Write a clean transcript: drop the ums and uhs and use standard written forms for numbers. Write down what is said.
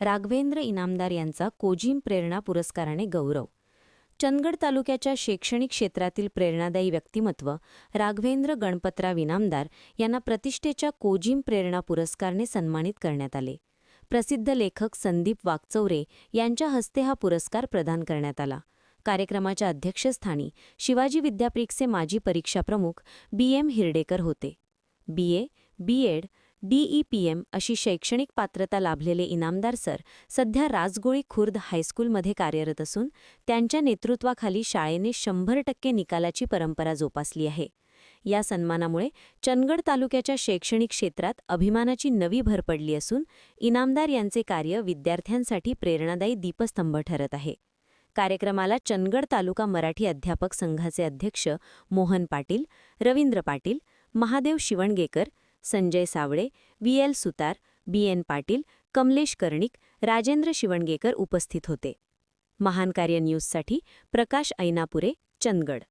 राघवेंद्र इनामदार यांचा कोजिम प्रेरणा पुरस्काराने गौरव. चंदगड तालुक्याच्या शैक्षणिक क्षेत्रातील प्रेरणादायी व्यक्तिमत्व राघवेंद्र गणपतराव इनामदार यांना प्रतिष्ठेच्या कोजिम प्रेरणा पुरस्काराने सन्मानित करण्यात आले. प्रसिद्ध लेखक संदीप वाकचौरे यांच्या हस्ते हा पुरस्कार प्रदान करण्यात आला. कार्यक्रमाच्या अध्यक्षस्थानी शिवाजी विद्यापीठचे माजी परीक्षाप्रमुख BM हिरडेकर होते. BA, BEd, DEPM अशी शैक्षणिक पात्रता लाभलेले इनामदार सर सध्या राजगोळी खुर्द हायस्कूलमध्ये कार्यरत असून त्यांच्या नेतृत्वाखाली शाळेने 100% निकालाची परंपरा जोपासली आहे. या सन्मानामुळे चंदगड तालुक्याच्या शैक्षणिक क्षेत्रात अभिमानाची नवी भर पडली असून इनामदार यांचे कार्य विद्यार्थ्यांसाठी प्रेरणादायी दीपस्तंभ ठरत आहे. कार्यक्रमाला चंदगड तालुका मराठी अध्यापक संघाचे अध्यक्ष मोहन पाटील, रवींद्र पाटील, महादेव शिवणगेकर, संजय सावळे, VL सुतार, BN पाटील, कमलेश कर्णिक, राजेंद्र शिवणगेकर उपस्थित होते. महान कार्य न्यूजसाठी प्रकाश ऐनापुरे, चंदगड.